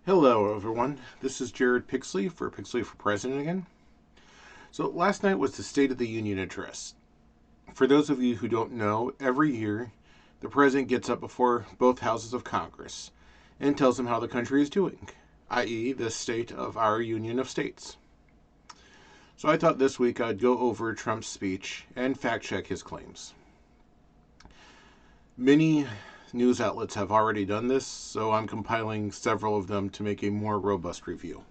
Hello, everyone. This is Jared Pixley for President again. So, last night was the State of the Union address. For those of you who don't know, every year the President gets up before both houses of Congress and tells them how the country is doing, i.e., the state of our Union of States. So, I thought this week I'd go over Trump's speech and fact check his claims. Many news outlets have already done this, so I'm compiling several of them to make a more robust review.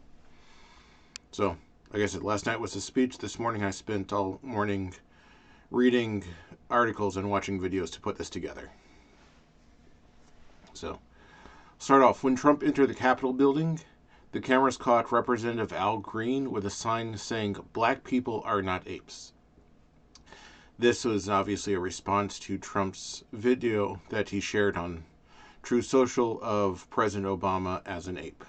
So, like I said, last night was the speech. This morning I spent all morning reading articles and watching videos to put this together. So, start off. When Trump entered the Capitol building, the cameras caught Representative Al Green with a sign saying, "Black people are not apes." This was obviously a response to Trump's video that he shared on Truth Social of President Obama as an ape.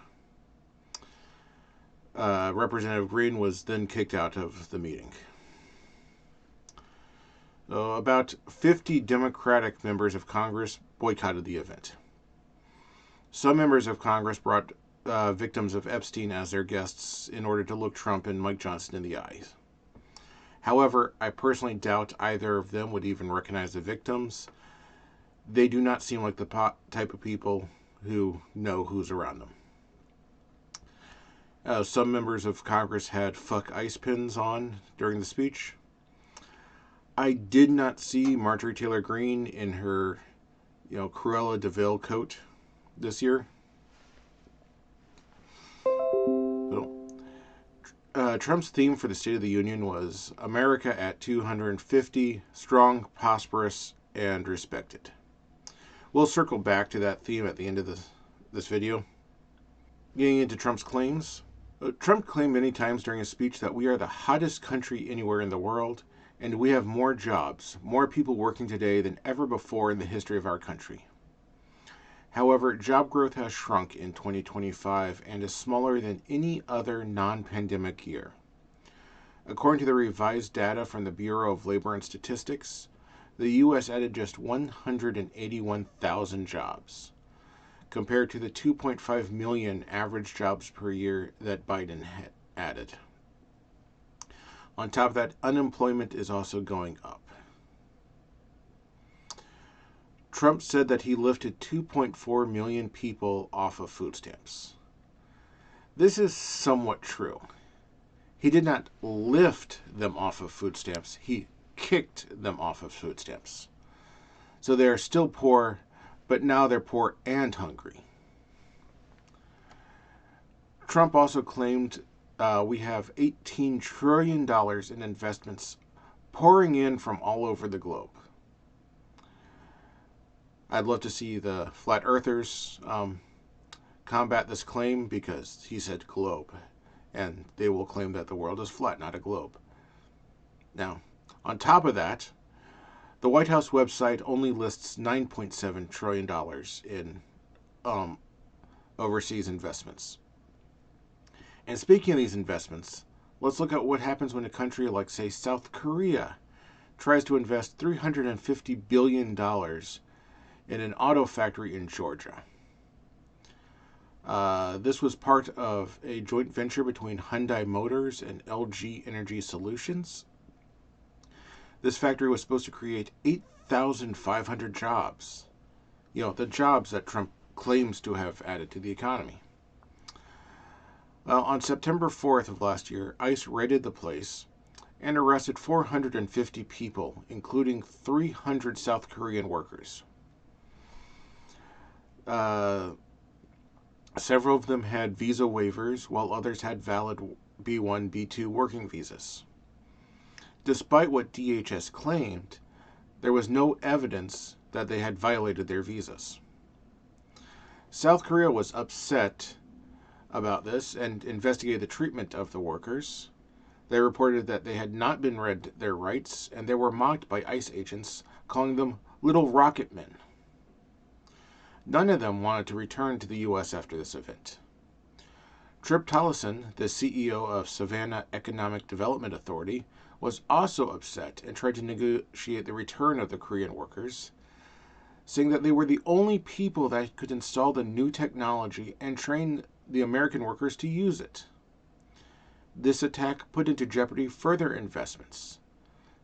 Representative Green was then kicked out of the meeting. About 50 Democratic members of Congress boycotted the event. Some members of Congress brought victims of Epstein as their guests in order to look Trump and Mike Johnson in the eyes. However, I personally doubt either of them would even recognize the victims. They do not seem like the type of people who know who's around them. Some members of Congress had "fuck ICE" pins on during the speech. I did not see Marjorie Taylor Greene in her, Cruella de Vil coat this year. Trump's theme for the State of the Union was America at 250, strong, prosperous, and respected. We'll circle back to that theme at the end of this video. Getting into Trump's claims. Trump claimed many times during his speech that we are the hottest country anywhere in the world, and we have more jobs, more people working today than ever before in the history of our country. However, job growth has shrunk in 2025 and is smaller than any other non-pandemic year. According to the revised data from the Bureau of Labor and Statistics, the U.S. added just 181,000 jobs, compared to the 2.5 million average jobs per year that Biden had added. On top of that, unemployment is also going up. Trump said that he lifted 2.4 million people off of food stamps. This is somewhat true. He did not lift them off of food stamps. He kicked them off of food stamps. So they are still poor, but now they're poor and hungry. Trump also claimed we have $18 trillion in investments pouring in from all over the globe. I'd love to see the flat earthers combat this claim, because he said globe, and they will claim that the world is flat, not a globe. Now, on top of that, the White House website only lists $9.7 trillion in overseas investments. And speaking of these investments, let's look at what happens when a country like, say, South Korea tries to invest $350 billion in an auto factory in Georgia. This was part of a joint venture between Hyundai Motors and LG Energy Solutions. This factory was supposed to create 8,500 jobs. The jobs that Trump claims to have added to the economy. Well, on September 4th of last year, ICE raided the place and arrested 450 people, including 300 South Korean workers. Several of them had visa waivers, while others had valid B1, B2 working visas. Despite what DHS claimed, there was no evidence that they had violated their visas. South Korea was upset about this and investigated the treatment of the workers. They reported that they had not been read their rights, and they were mocked by ICE agents, calling them little rocket men. None of them wanted to return to the U.S. after this event. Trip Tollison, the CEO of Savannah Economic Development Authority, was also upset and tried to negotiate the return of the Korean workers, saying that they were the only people that could install the new technology and train the American workers to use it. This attack put into jeopardy further investments.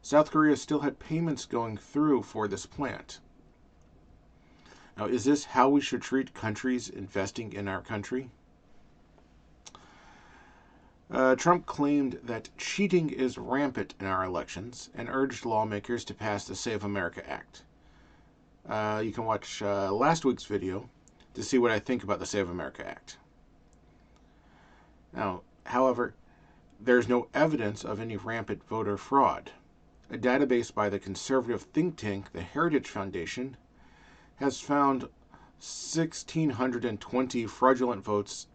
South Korea still had payments going through for this plant. Now, is this how we should treat countries investing in our country? Trump claimed that cheating is rampant in our elections and urged lawmakers to pass the Save America Act. You can watch last week's video to see what I think about the Save America Act. Now, however, there's no evidence of any rampant voter fraud. A database by the conservative think tank, the Heritage Foundation, has found 1,620 fraudulent votes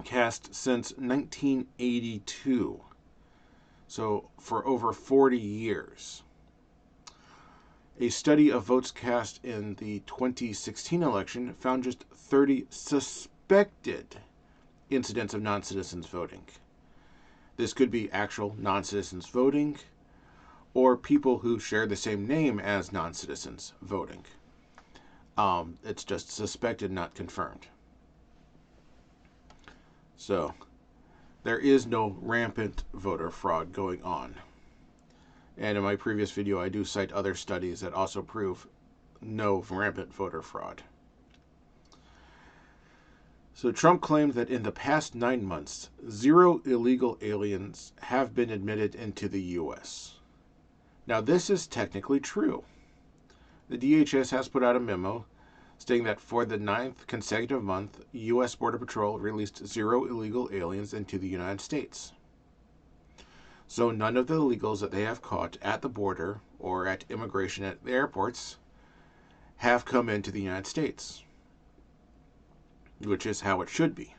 cast since 1982, so for over 40 years. A study of votes cast in the 2016 election found just 30 suspected incidents of non-citizens voting. This could be actual non-citizens voting, or people who share the same name as non-citizens voting. It's just suspected, not confirmed. So, there is no rampant voter fraud going on. And in my previous video, I do cite other studies that also prove no rampant voter fraud. So Trump claimed that in the past 9 months, 0 illegal aliens have been admitted into the U.S. Now, this is technically true. The DHS has put out a memo stating that for the 9th consecutive month, U.S. Border Patrol released 0 illegal aliens into the United States. So none of the illegals that they have caught at the border or at immigration at the airports have come into the United States, which is how it should be.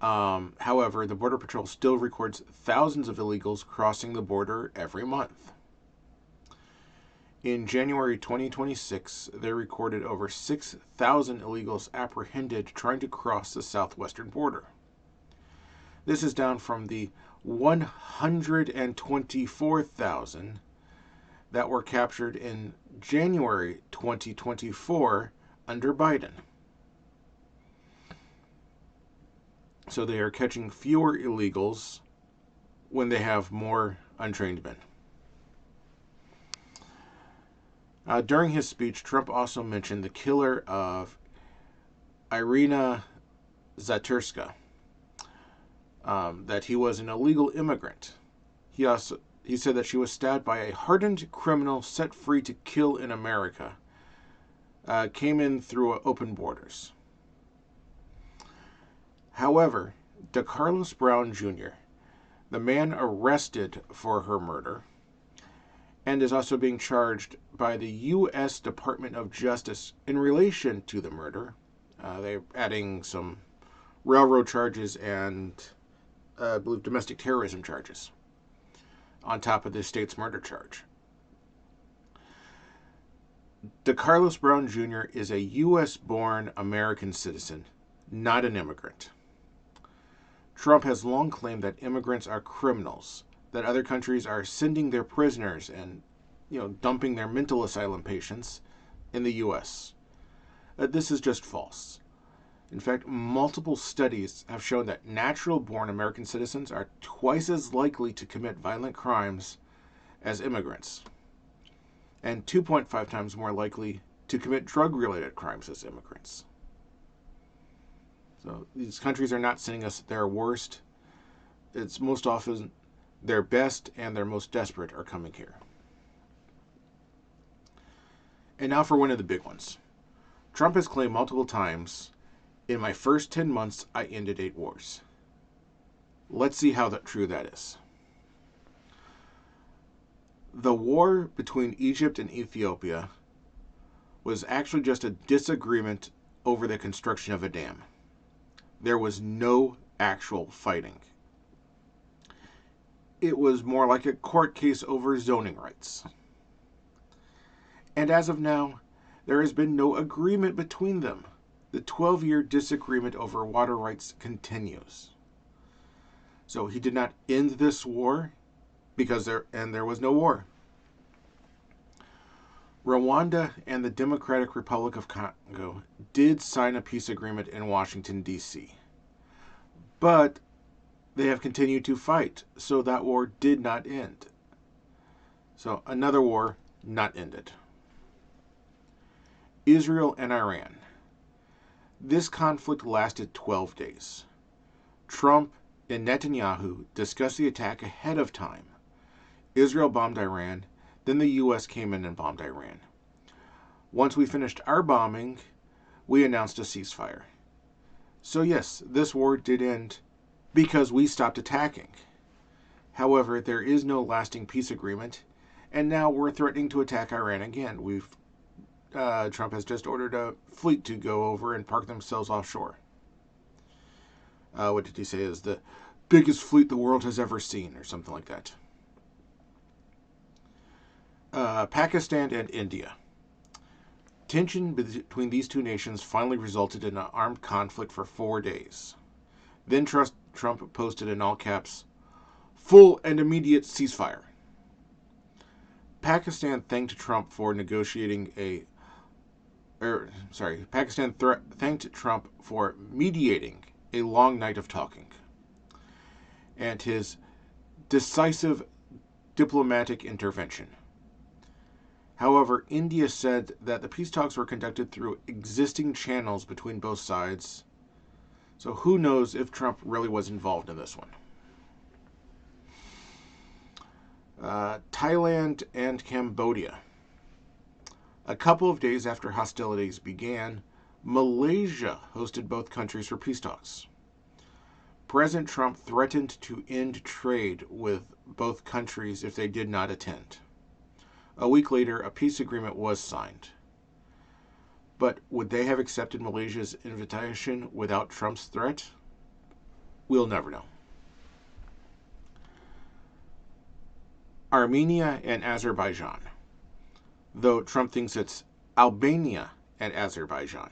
However, the Border Patrol still records thousands of illegals crossing the border every month. In January 2026, they recorded over 6,000 illegals apprehended trying to cross the southwestern border. This is down from the 124,000 that were captured in January 2024 under Biden. So they are catching fewer illegals when they have more untrained men. During his speech, Trump also mentioned the killer of Irina Zaturska, that he was an illegal immigrant. He said that she was stabbed by a hardened criminal set free to kill in America. Came in through open borders. However, DeCarlos Brown Jr., the man arrested for her murder, and is also being charged by the U.S. Department of Justice in relation to the murder. They're adding some railroad charges and, I believe, domestic terrorism charges on top of the state's murder charge. DeCarlos Brown Jr. is a U.S.-born American citizen, not an immigrant. Trump has long claimed that immigrants are criminals, that other countries are sending their prisoners and, dumping their mental asylum patients in the U.S. This is just false. In fact, multiple studies have shown that natural-born American citizens are twice as likely to commit violent crimes as immigrants, and 2.5 times more likely to commit drug-related crimes as immigrants. So these countries are not sending us their worst. It's most often their best and their most desperate are coming here. And now for one of the big ones. Trump has claimed multiple times, in my first 10 months, I ended 8 wars. Let's see how true that is. The war between Egypt and Ethiopia was actually just a disagreement over the construction of a dam. There was no actual fighting. It was more like a court case over zoning rights. And as of now, there has been no agreement between them. The 12-year disagreement over water rights continues. So he did not end this war because there was no war. Rwanda and the Democratic Republic of Congo did sign a peace agreement in Washington, D.C., but they have continued to fight, so that war did not end. So, another war not ended. Israel and Iran. This conflict lasted 12 days. Trump and Netanyahu discussed the attack ahead of time. Israel bombed Iran, then the U.S. came in and bombed Iran. Once we finished our bombing, we announced a ceasefire. So yes, this war did end because we stopped attacking. However, there is no lasting peace agreement, and now we're threatening to attack Iran again. Trump has just ordered a fleet to go over and park themselves offshore. What did he say is the biggest fleet the world has ever seen, or something like that. Pakistan and India. Tension between these two nations finally resulted in an armed conflict for 4 days. Then Trump posted in all caps, "Full and immediate ceasefire." Pakistan thanked Trump for thanked Trump for mediating a long night of talking and his decisive diplomatic intervention. However, India said that the peace talks were conducted through existing channels between both sides, so who knows if Trump really was involved in this one. Thailand and Cambodia. A couple of days after hostilities began, Malaysia hosted both countries for peace talks. President Trump threatened to end trade with both countries if they did not attend. A week later, a peace agreement was signed. But would they have accepted Malaysia's invitation without Trump's threat? We'll never know. Armenia and Azerbaijan. Though Trump thinks it's Albania and Azerbaijan.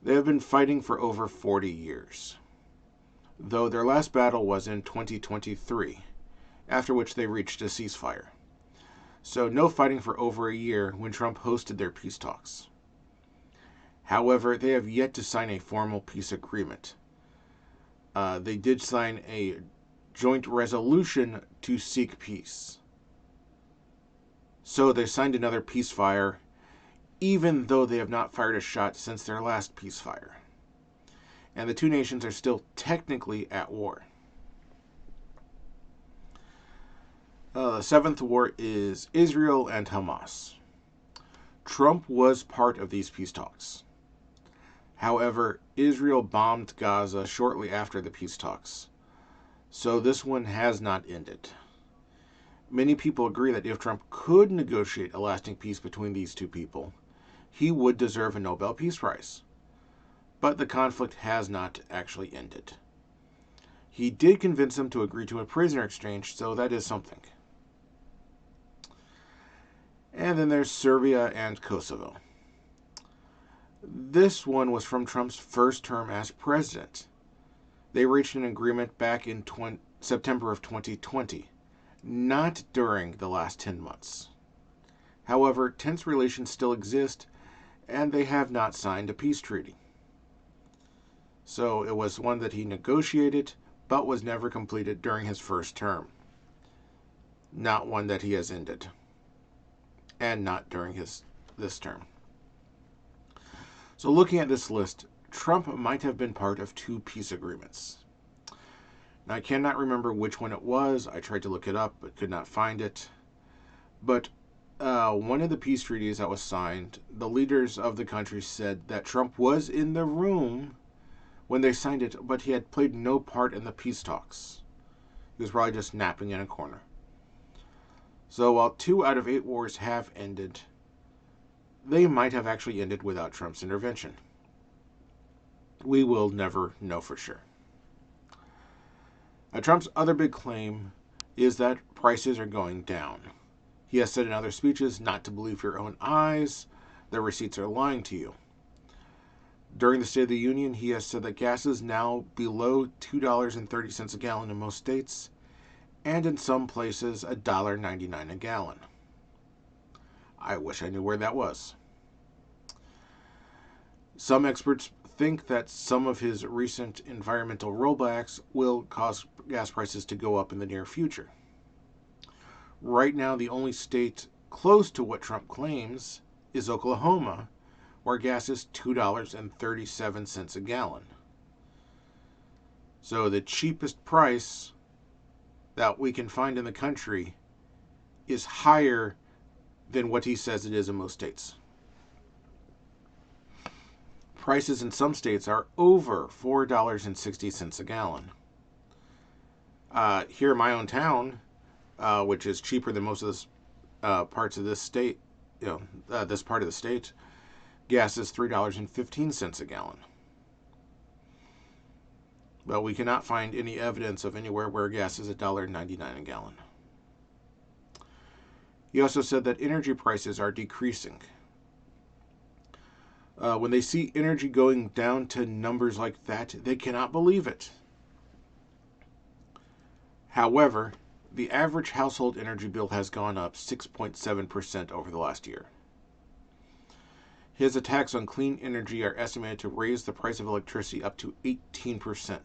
They have been fighting for over 40 years. Though their last battle was in 2023, after which they reached a ceasefire. So no fighting for over a year when Trump hosted their peace talks. However, they have yet to sign a formal peace agreement. They did sign a joint resolution to seek peace. So they signed another ceasefire, even though they have not fired a shot since their last ceasefire. And the two nations are still technically at war. The seventh war is Israel and Hamas. Trump was part of these peace talks. However, Israel bombed Gaza shortly after the peace talks, so this one has not ended. Many people agree that if Trump could negotiate a lasting peace between these two people, he would deserve a Nobel Peace Prize. But the conflict has not actually ended. He did convince them to agree to a prisoner exchange, so that is something. And then there's Serbia and Kosovo. This one was from Trump's first term as president. They reached an agreement back in September of 2020, not during the last 10 months. However, tense relations still exist, and they have not signed a peace treaty. So it was one that he negotiated, but was never completed during his first term. Not one that he has ended. And not during this term. So looking at this list, Trump might have been part of 2 peace agreements. Now I cannot remember which one it was. I tried to look it up, but could not find it. But one of the peace treaties that was signed, the leaders of the country said that Trump was in the room when they signed it, but he had played no part in the peace talks. He was probably just napping in a corner. So while 2 out of 8 wars have ended, they might have actually ended without Trump's intervention. We will never know for sure. Trump's other big claim is that prices are going down. He has said in other speeches not to believe your own eyes, the receipts are lying to you. During the State of the Union, he has said that gas is now below $2.30 a gallon in most states, and in some places $1.99 a gallon. I wish I knew where that was. Some experts think that some of his recent environmental rollbacks will cause gas prices to go up in the near future. Right now, the only state close to what Trump claims is Oklahoma, where gas is $2.37 a gallon. So the cheapest price that we can find in the country is higher than what he says it is in most states. Prices in some states are over $4.60 a gallon. Here in my own town, which is cheaper than most of the parts of this state, this part of the state, gas is $3.15 a gallon. But we cannot find any evidence of anywhere where gas is $1.99 a gallon. He also said that energy prices are decreasing. When they see energy going down to numbers like that, they cannot believe it. However, the average household energy bill has gone up 6.7% over the last year. His attacks on clean energy are estimated to raise the price of electricity up to 18%.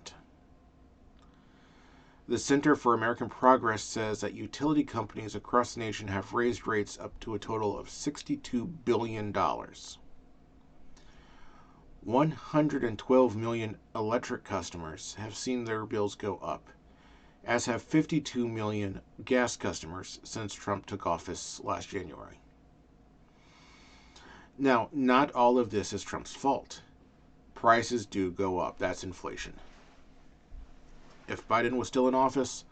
The Center for American Progress says that utility companies across the nation have raised rates up to a total of $62 billion. 112 million electric customers have seen their bills go up, as have 52 million gas customers since Trump took office last January. Now, not all of this is Trump's fault. Prices do go up. That's inflation. If Biden was still in office,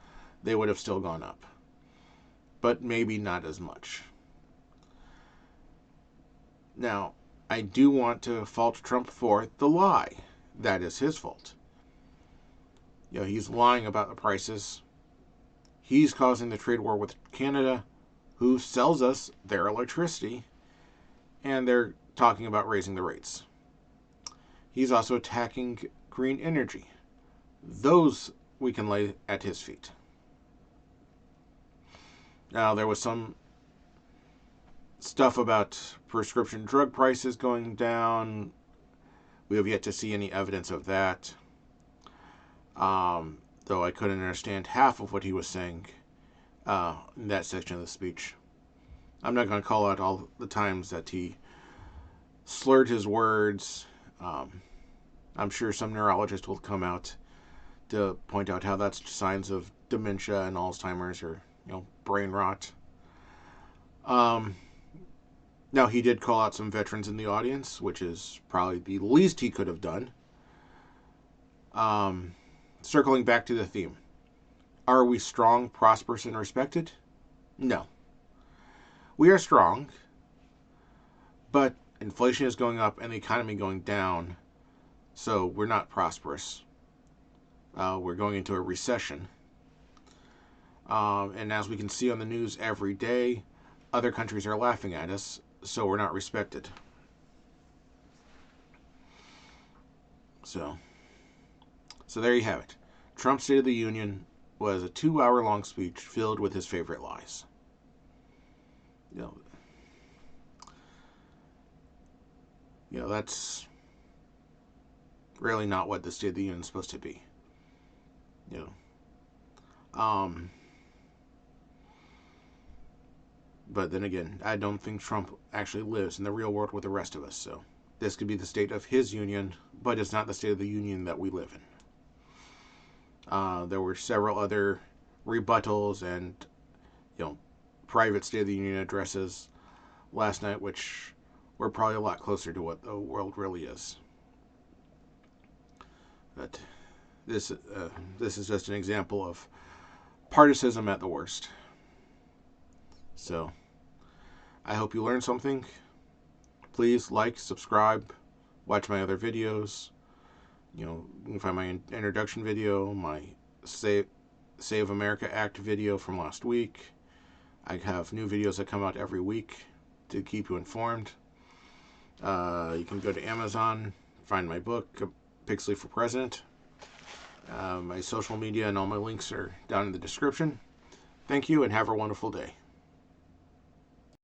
they would have still gone up. But maybe not as much. Now, I do want to fault Trump for the lie. That is his fault. He's lying about the prices. He's causing the trade war with Canada, who sells us their electricity, and they're talking about raising the rates. He's also attacking green energy. Those we can lay at his feet. Now, there was some stuff about prescription drug prices going down. We have yet to see any evidence of that. Though I couldn't understand half of what he was saying in that section of the speech. I'm not going to call out all the times that he slurred his words. I'm sure some neurologist will come out to point out how that's signs of dementia and Alzheimer's or brain rot. Now, he did call out some veterans in the audience, which is probably the least he could have done. Circling back to the theme. Are we strong, prosperous, and respected? No. We are strong, but inflation is going up and the economy going down, so we're not prosperous. We're going into a recession. And as we can see on the news every day, other countries are laughing at us, so we're not respected. So there you have it. Trump's State of the Union was a 2-hour-long speech filled with his favorite lies. That's really not what the State of the Union is supposed to be. But then again, I don't think Trump actually lives in the real world with the rest of us. So this could be the state of his union, but it's not the State of the Union that we live in. There were several other rebuttals and private State of the Union addresses last night, which were probably a lot closer to what the world really is. But this is just an example of partisanship at the worst. So I hope you learned something. Please like, subscribe, watch my other videos. You can find my introduction video, my Save America Act video from last week. I have new videos that come out every week to keep you informed. You can go to Amazon, find my book, Pixley for President. My social media and all my links are down in the description. Thank you and have a wonderful day.